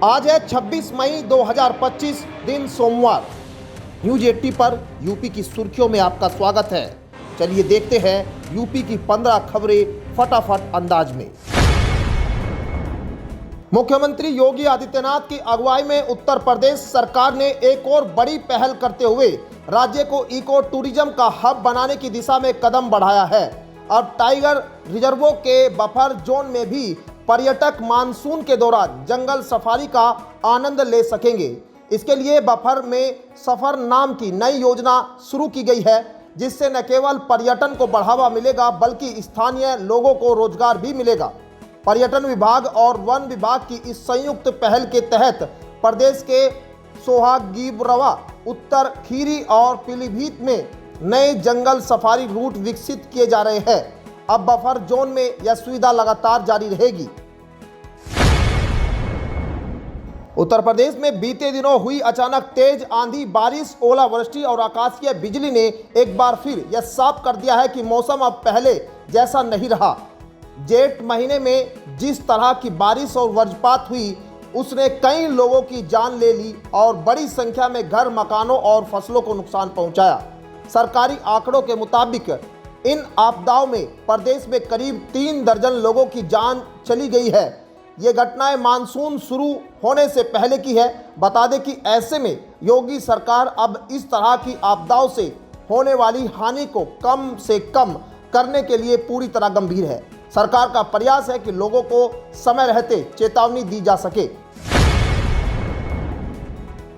आज है 26 मई 2025 दिन सोमवार। न्यूज 80 पर यूपी की सुर्खियों में आपका स्वागत है। चलिए देखते हैं यूपी की 15 खबरें फटाफट अंदाज में। मुख्यमंत्री योगी आदित्यनाथ की अगुवाई में उत्तर प्रदेश सरकार ने एक और बड़ी पहल करते हुए राज्य को इको टूरिज्म का हब बनाने की दिशा में कदम बढ़ाया है। अब टाइगर रिजर्वों के बफर जोन में भी पर्यटक मानसून के दौरान जंगल सफारी का आनंद ले सकेंगे। इसके लिए बफर में सफर नाम की नई योजना शुरू की गई है, जिससे न केवल पर्यटन को बढ़ावा मिलेगा बल्कि स्थानीय लोगों को रोजगार भी मिलेगा। पर्यटन विभाग और वन विभाग की इस संयुक्त पहल के तहत प्रदेश के सोहागिरवा, उत्तर खीरी और पीलीभीत में नए जंगल सफारी रूट विकसित किए जा रहे हैं। अब बफर जोन में यह सुविधा लगातार जारी रहेगी। उत्तर प्रदेश में बीते दिनों हुई अचानक तेज आंधी, बारिश, ओलावृष्टि और आकाशीय बिजली ने एक बार फिर यह साफ कर दिया है कि मौसम अब पहले जैसा नहीं रहा। जेठ महीने में जिस तरह की बारिश और वज्रपात हुई, उसने कई लोगों की जान ले ली और बड़ी संख्या में घर, मकानों और फसलों को नुकसान पहुंचाया। सरकारी आंकड़ों के मुताबिक इन आपदाओं में प्रदेश में करीब 3 दर्जन लोगों की जान चली गई है। ये घटनाएं मानसून शुरू होने से पहले की है। बता दें कि ऐसे में योगी सरकार अब इस तरह की आपदाओं से होने वाली हानि को कम से कम करने के लिए पूरी तरह गंभीर है। सरकार का प्रयास है कि लोगों को समय रहते चेतावनी दी जा सके।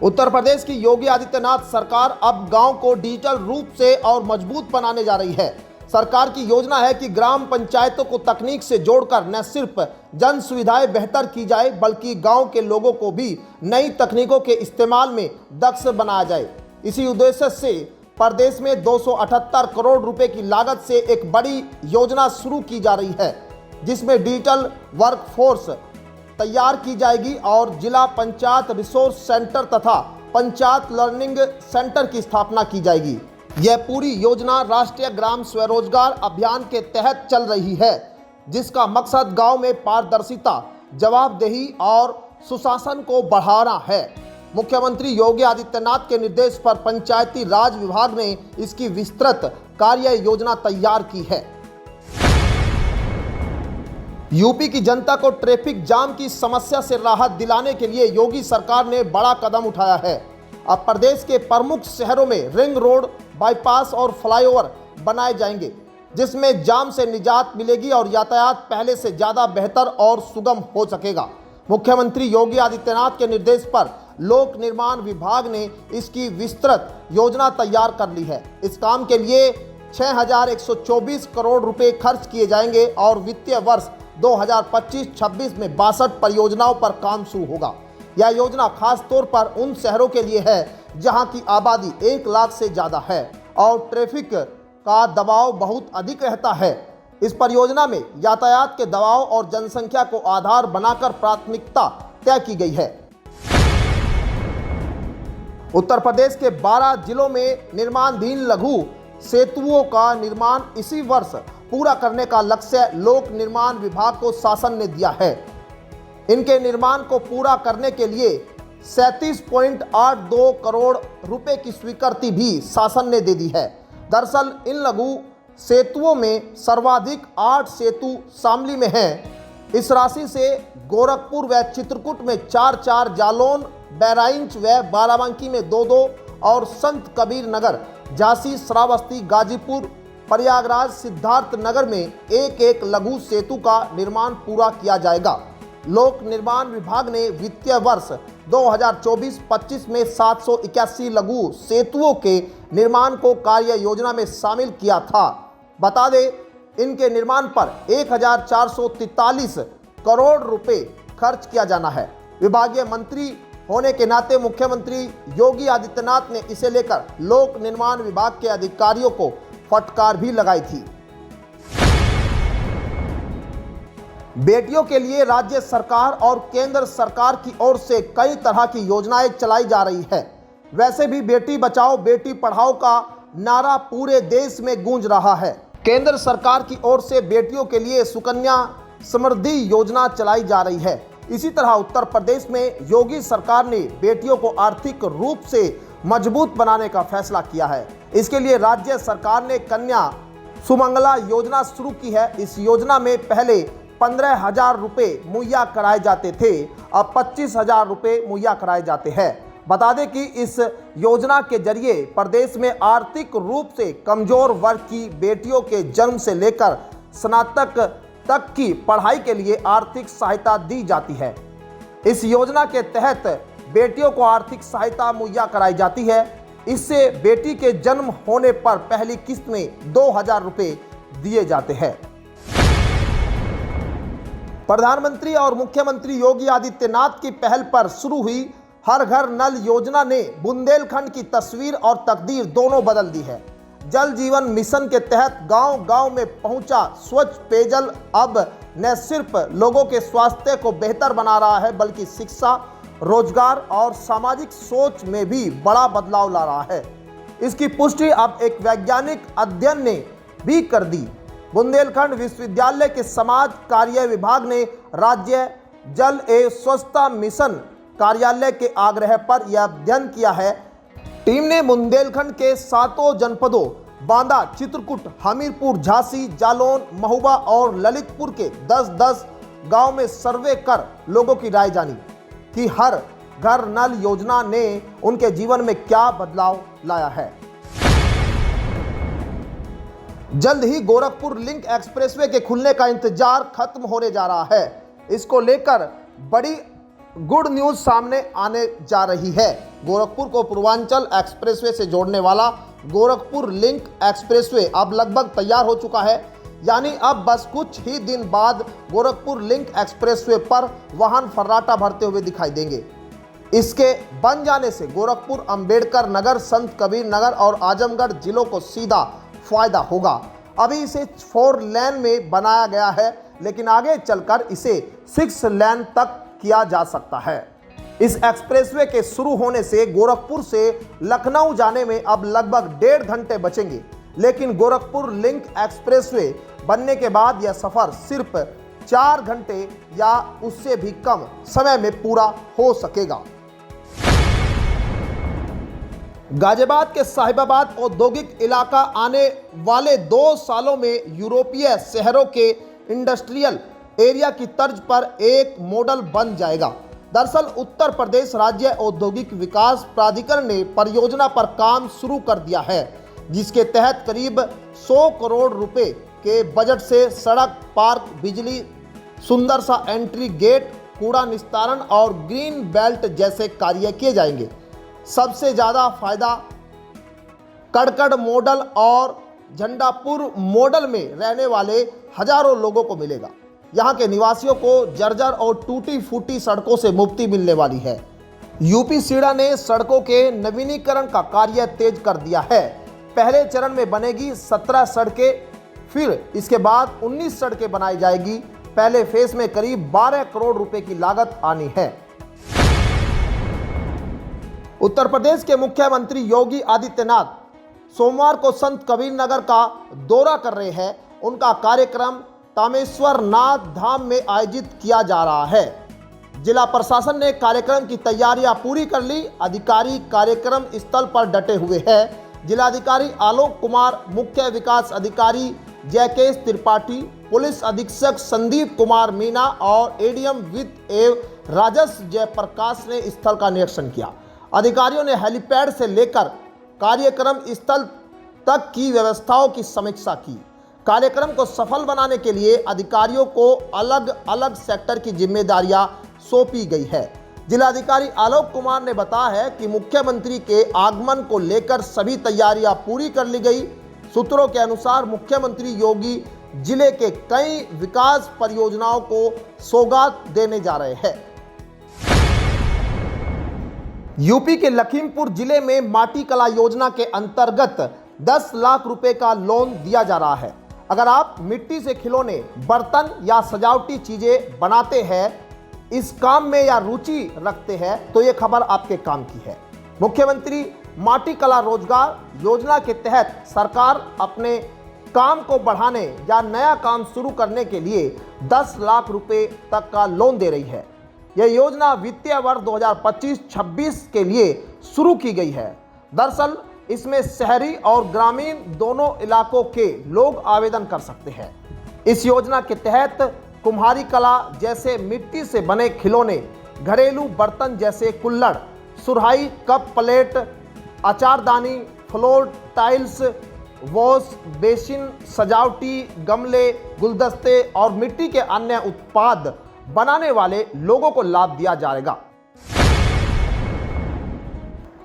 उत्तर प्रदेश की योगी आदित्यनाथ सरकार अब गांव को डिजिटल रूप से और मजबूत बनाने जा रही है। सरकार की योजना है कि ग्राम पंचायतों को तकनीक से जोड़कर न सिर्फ जन सुविधाएं बेहतर की जाए बल्कि गांव के लोगों को भी नई तकनीकों के इस्तेमाल में दक्ष बनाया जाए। इसी उद्देश्य से प्रदेश में 278 करोड़ रुपए की लागत से एक बड़ी योजना शुरू की जा रही है, जिसमें डिजिटल वर्कफोर्स तैयार की जाएगी और जिला पंचायत रिसोर्स सेंटर तथा पंचायत लर्निंग सेंटर की स्थापना की जाएगी। यह पूरी योजना राष्ट्रीय ग्राम स्वरोजगार अभियान के तहत चल रही है, जिसका मकसद गांव में पारदर्शिता, जवाबदेही और सुशासन को बढ़ाना है। मुख्यमंत्री योगी आदित्यनाथ के निर्देश पर पंचायती राज विभाग ने इसकी विस्तृत कार्य योजना तैयार की है। यूपी की जनता को ट्रैफिक जाम की समस्या से राहत दिलाने के लिए योगी सरकार ने बड़ा कदम उठाया है। अब प्रदेश के प्रमुख शहरों में रिंग रोड, बाईपास और फ्लाईओवर बनाए जाएंगे, जिसमें जाम से निजात मिलेगी और यातायात पहले से ज़्यादा बेहतर और सुगम हो सकेगा। मुख्यमंत्री योगी आदित्यनाथ के निर्देश पर लोक निर्माण विभाग ने इसकी विस्तृत योजना तैयार कर ली है। इस काम के लिए 6124 करोड़ रुपए खर्च किए जाएंगे और वित्तीय वर्ष 2025-26 में 62 परियोजनाओं पर काम शुरू होगा। यह योजना खास तौर पर उन शहरों के लिए है जहां की आबादी 1 लाख से ज़्यादा है और ट्रैफिक का दबाव बहुत अधिक रहता है। इस परियोजना में यातायात के दबाव और जनसंख्या को आधार बनाकर प्राथमिकता तय की गई है। उत्तर प्रदेश के 12 जिलों में निर्माणाधीन लघु सेतुओं का निर्माण इसी वर्ष पूरा करने का लक्ष्य लोक निर्माण विभाग को शासन ने दिया है। इनके निर्माण को पूरा करने के लिए 37.82 करोड़ रुपए की स्वीकृति भी शासन ने दे दी है। दरअसल इन लघु सेतुओं में सर्वाधिक 8 सेतु शामली में हैं। इस राशि से गोरखपुर व चित्रकूट में 4-4, जालौन, बहराइच व बाराबंकी में 2-2 और संत कबीर नगर, झांसी, श्रावस्ती, गाजीपुर, प्रयागराज, सिद्धार्थ नगर में 1-1 लघु सेतु का निर्माण पूरा किया जाएगा। लोक निर्माण विभाग ने वित्तीय वर्ष 2024-25 में 781 लघु सेतुओं के निर्माण को कार्य योजना में शामिल किया था। बता दें इनके निर्माण पर 1443 करोड़ रुपए खर्च किया जाना है। विभागीय मंत्री होने के नाते मुख्यमंत्री योगी आदित्यनाथ ने इसे लेकर लोक निर्माण विभाग के अधिकारियों को फटकार भी लगाई थी। बेटियों के लिए राज्य सरकार और केंद्र सरकार की ओर से कई तरह की योजनाएं चलाई जा रही है। वैसे भी बेटी बचाओ बेटी पढ़ाओ का नारा पूरे देश में गूंज रहा है। केंद्र सरकार की ओर से बेटियों के लिए सुकन्या समृद्धि योजना चलाई जा रही है। इसी तरह उत्तर प्रदेश में योगी सरकार ने बेटियों को आर्थिक रूप से मजबूत बनाने का फैसला किया है। इसके लिए राज्य सरकार ने कन्या सुमंगला योजना शुरू की है। इस योजना में पहले 15,000 रुपये मुहैया कराए जाते थे, अब 25,000 रुपये मुहैया कराए जाते हैं। बता दें कि इस योजना के जरिए प्रदेश में आर्थिक रूप से कमजोर वर्ग की बेटियों के जन्म से लेकर स्नातक तक की पढ़ाई के लिए आर्थिक सहायता दी जाती है। इस योजना के तहत बेटियों को आर्थिक सहायता मुहैया कराई जाती है। इससे बेटी के जन्म होने पर पहली किस्त में 2,000 रुपये दिए जाते हैं। प्रधानमंत्री और मुख्यमंत्री योगी आदित्यनाथ की पहल पर शुरू हुई हर घर नल योजना ने बुंदेलखंड की तस्वीर और तकदीर दोनों बदल दी है। जल जीवन मिशन के तहत गांव-गांव में पहुंचा स्वच्छ पेयजल अब न सिर्फ लोगों के स्वास्थ्य को बेहतर बना रहा है, बल्कि शिक्षा, रोजगार और सामाजिक सोच में भी बड़ा बदलाव ला रहा है। इसकी पुष्टि अब एक वैज्ञानिक अध्ययन ने भी कर दी। बुंदेलखंड विश्वविद्यालय के समाज कार्य विभाग ने राज्य जल एवं स्वच्छता मिशन कार्यालय के आग्रह पर यह अध्ययन किया है। टीम ने बुंदेलखंड के 7 जनपदों बांदा, चित्रकूट, हमीरपुर, झांसी, जालौन, महुआ और ललितपुर के 10-10 गांव में सर्वे कर लोगों की राय जानी कि हर घर नल योजना ने उनके जीवन में क्या बदलाव लाया है। जल्द ही गोरखपुर लिंक एक्सप्रेसवे के खुलने का इंतजार खत्म होने जा रहा है। इसको लेकर बड़ी गुड न्यूज सामने आने जा रही है। गोरखपुर को पूर्वांचल एक्सप्रेसवे से जोड़ने वाला गोरखपुर लिंक एक्सप्रेसवे अब लगभग तैयार हो चुका है। यानी अब बस कुछ ही दिन बाद गोरखपुर लिंक एक्सप्रेसवे पर वाहन फर्राटा भरते हुए दिखाई देंगे। इसके बन जाने से गोरखपुर, अंबेडकर नगर, संत कबीर नगर और आजमगढ़ जिलों को सीधा फायदा होगा। अभी इसे 4 लेन में बनाया गया है, लेकिन आगे चलकर इसे 6 लेन तक किया जा सकता है। इस एक्सप्रेसवे के शुरू होने से गोरखपुर से लखनऊ जाने में अब लगभग 1.5 घंटे बचेंगे, लेकिन गोरखपुर लिंक एक्सप्रेसवे बनने के बाद यह सफर सिर्फ 4 घंटे या उससे भी कम समय में पूरा हो सकेगा। गाजियाबाद के साहिबाबाद औद्योगिक इलाका आने वाले 2 सालों में यूरोपीय शहरों के इंडस्ट्रियल एरिया की तर्ज पर एक मॉडल बन जाएगा। दरअसल उत्तर प्रदेश राज्य औद्योगिक विकास प्राधिकरण ने परियोजना पर काम शुरू कर दिया है, जिसके तहत करीब 100 करोड़ रुपए के बजट से सड़क, पार्क, बिजली, सुंदर सा एंट्री गेट, कूड़ा निस्तारण और ग्रीन बेल्ट जैसे कार्य किए जाएंगे। सबसे ज़्यादा फायदा कड़कड़ मॉडल और झंडापुर मॉडल में रहने वाले हजारों लोगों को मिलेगा। यहाँ के निवासियों को जर्जर और टूटी फूटी सड़कों से मुक्ति मिलने वाली है। यूपी सीडा ने सड़कों के नवीनीकरण का कार्य तेज कर दिया है। पहले चरण में बनेगी 17 सड़कें, फिर इसके बाद 19 सड़कें बनाई जाएगी। पहले फेज में करीब 12 करोड़ रुपए की लागत आनी है। उत्तर प्रदेश के मुख्यमंत्री योगी आदित्यनाथ सोमवार को संत कबीर नगर का दौरा कर रहे हैं। उनका कार्यक्रम तामेश्वर नाथ धाम में आयोजित किया जा रहा है। जिला प्रशासन ने कार्यक्रम की तैयारियां पूरी कर ली। अधिकारी कार्यक्रम स्थल पर डटे हुए हैं। जिलाधिकारी आलोक कुमार, मुख्य विकास अधिकारी जयकेश त्रिपाठी, पुलिस अधीक्षक संदीप कुमार मीना और एडीएम वित्त एवं राजस्व जयप्रकाश ने स्थल का निरीक्षण किया। अधिकारियों ने हेलीपैड से लेकर कार्यक्रम स्थल तक की व्यवस्थाओं की समीक्षा की। कार्यक्रम को सफल बनाने के लिए अधिकारियों को अलग अलग सेक्टर की जिम्मेदारियां सौंपी गई है। जिलाधिकारी आलोक कुमार ने बताया है कि मुख्यमंत्री के आगमन को लेकर सभी तैयारियां पूरी कर ली गई। सूत्रों के अनुसार मुख्यमंत्री योगी जिले के कई विकास परियोजनाओं को सौगात देने जा रहे हैं। यूपी के लखीमपुर जिले में माटी कला योजना के अंतर्गत 10 लाख रुपए का लोन दिया जा रहा है। अगर आप मिट्टी से खिलौने, बर्तन या सजावटी चीजें बनाते हैं, इस काम में या रुचि रखते हैं, तो ये खबर आपके काम की है। मुख्यमंत्री माटी कला रोजगार योजना के तहत सरकार अपने काम को बढ़ाने या नया काम शुरू करने के लिए 10 लाख रुपए तक का लोन दे रही है। यह योजना वित्तीय वर्ष 2025-26 के लिए शुरू की गई है। दरअसल इसमें शहरी और ग्रामीण दोनों इलाकों के लोग आवेदन कर सकते हैं। इस योजना के तहत कुम्हारी कला जैसे मिट्टी से बने खिलौने, घरेलू बर्तन जैसे कुल्हड़, सुराही, कप प्लेट, अचारदानी, फ्लोर टाइल्स, वॉश बेसिन, सजावटी गमले, गुलदस्ते और मिट्टी के अन्य उत्पाद बनाने वाले लोगों को लाभ दिया जाएगा।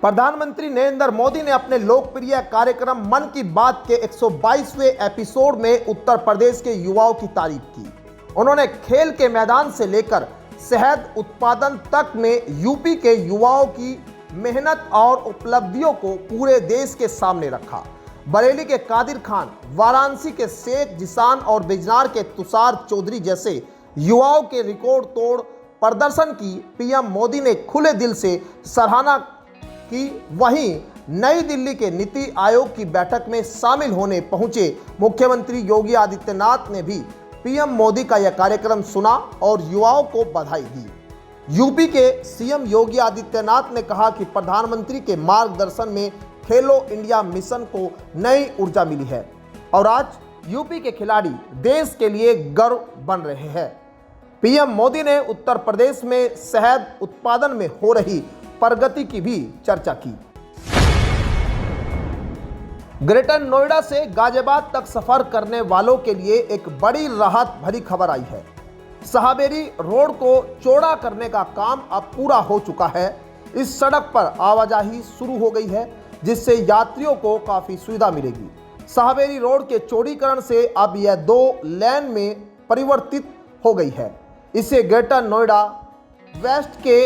प्रधानमंत्री नरेंद्र मोदी ने अपने लोकप्रिय कार्यक्रम मन की बात के 122वें एपिसोड में उत्तर प्रदेश के युवाओं की तारीफ की। उन्होंने खेल के मैदान से लेकर शहद उत्पादन तक में यूपी के युवाओं की मेहनत और उपलब्धियों को पूरे देश के सामने रखा। बरेली के कादिर खान, वाराणसी के शेख जिसान और बिजनौर के तुषार चौधरी जैसे युवाओं के रिकॉर्ड तोड़ प्रदर्शन की पीएम मोदी ने खुले दिल से सराहना की। वहीं नई दिल्ली के नीति आयोग की बैठक में शामिल होने पहुंचे मुख्यमंत्री योगी आदित्यनाथ ने भी पीएम मोदी का यह कार्यक्रम सुना और युवाओं को बधाई दी। यूपी के सीएम योगी आदित्यनाथ ने कहा कि प्रधानमंत्री के मार्गदर्शन में खेलो इंडिया मिशन को नई ऊर्जा मिली है और आज यूपी के खिलाड़ी देश के लिए गर्व बन रहे हैं। पीएम मोदी ने उत्तर प्रदेश में शहद उत्पादन में हो रही प्रगति की भी चर्चा की। ग्रेटर नोएडा से गाजियाबाद तक सफर करने वालों के लिए एक बड़ी राहत भरी खबर आई है। शाहबेरी रोड को चौड़ा करने का काम अब पूरा हो चुका है। इस सड़क पर आवाजाही शुरू हो गई है, जिससे यात्रियों को काफी सुविधा मिलेगी। शाहबेरी रोड के चौड़ीकरण से अब यह 2 लेन में परिवर्तित हो गई है। इससे ग्रेटर नोएडा वेस्ट के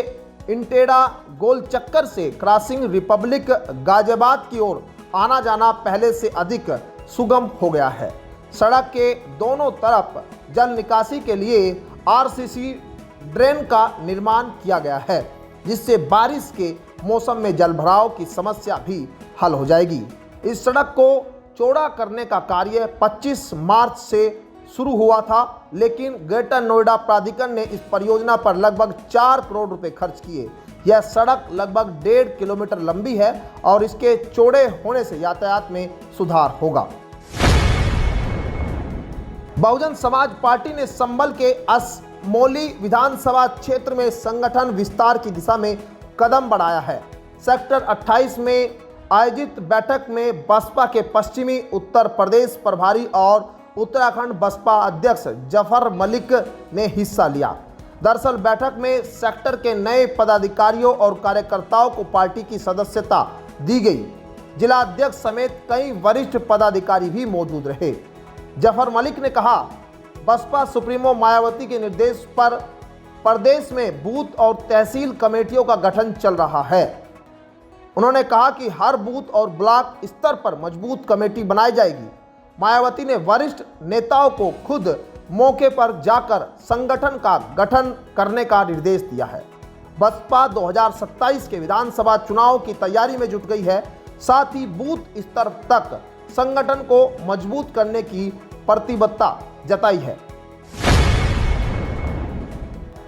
इंटेडा गोल चक्कर से क्रॉसिंग रिपब्लिक गाजियाबाद की ओर आना जाना पहले से अधिक सुगम हो गया है। सड़क के दोनों तरफ जल निकासी के लिए आरसीसी ड्रेन का निर्माण किया गया है, जिससे बारिश के मौसम में जलभराव की समस्या भी हल हो जाएगी। इस सड़क को चौड़ा करने का कार्य 25 मार्च से शुरू हुआ था, लेकिन ग्रेटर नोएडा प्राधिकरण ने इस परियोजना पर लगभग 4 करोड़ रुपए खर्च किए। यह सड़क लगभग 1.5 किलोमीटर लंबी है और इसके चौड़े होने से यातायात में सुधार होगा। बहुजन समाज पार्टी ने संभल के असमोली विधानसभा क्षेत्र में संगठन विस्तार की दिशा में कदम बढ़ाया है। सेक्टर 28 में आयोजित बैठक में बसपा के पश्चिमी उत्तर प्रदेश प्रभारी और उत्तराखंड बसपा अध्यक्ष जफर मलिक ने हिस्सा लिया। दरअसल बैठक में सेक्टर के नए पदाधिकारियों और कार्यकर्ताओं को पार्टी की सदस्यता दी गई। जिला अध्यक्ष समेत कई वरिष्ठ पदाधिकारी भी मौजूद रहे। जफर मलिक ने कहा, बसपा सुप्रीमो मायावती के निर्देश पर प्रदेश में बूथ और तहसील कमेटियों का गठन चल रहा है। उन्होंने कहा कि हर बूथ और ब्लॉक स्तर पर मजबूत कमेटी बनाई जाएगी। मायावती ने वरिष्ठ नेताओं को खुद मौके पर जाकर संगठन का गठन करने का निर्देश दिया है। बसपा 2027 के विधानसभा चुनाव की तैयारी में जुट गई है। साथ ही बूथ स्तर तक संगठन को मजबूत करने की प्रतिबद्धता जताई है।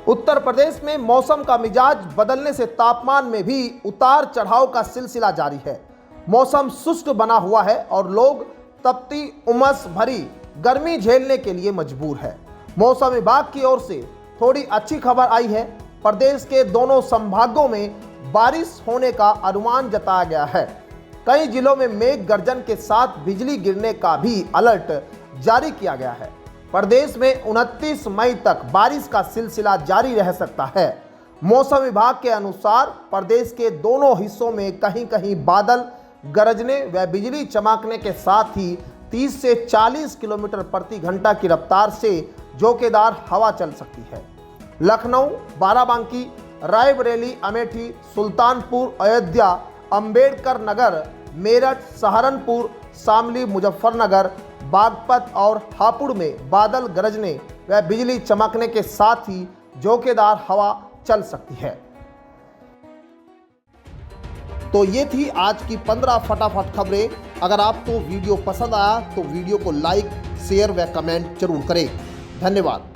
उत्तर प्रदेश में मौसम का मिजाज बदलने से तापमान में भी उतार चढ़ाव का सिलसिला जारी है। मौसम शुष्क बना हुआ है और लोग तपती उमस भरी गर्मी झेलने के लिए मजबूर है। मौसम विभाग की ओर से थोड़ी अच्छी खबर आई है। प्रदेश के दोनों संभागों में बारिश होने का अनुमान जताया गया है। कई जिलों में मेघ गर्जन के साथ बिजली गिरने का भी अलर्ट जारी किया गया है। प्रदेश में 29 मई तक बारिश का सिलसिला जारी रह सकता है। मौसम विभाग के अनुसार प्रदेश के दोनों हिस्सों में कहीं कहीं बादल गरजने व बिजली चमकने के साथ ही 30 से 40 किलोमीटर प्रति घंटा की रफ्तार से झोंकेदार हवा चल सकती है। लखनऊ, बाराबंकी, रायबरेली, अमेठी, सुल्तानपुर, अयोध्या, अंबेडकर नगर, मेरठ, सहारनपुर, शामली, मुजफ्फरनगर, बागपत और हापुड़ में बादल गरजने व बिजली चमकने के साथ ही झोंकेदार हवा चल सकती है। तो ये थी आज की 15 फटाफट खबरें। अगर आपको वीडियो पसंद आया तो वीडियो को लाइक, शेयर व कमेंट जरूर करें। धन्यवाद।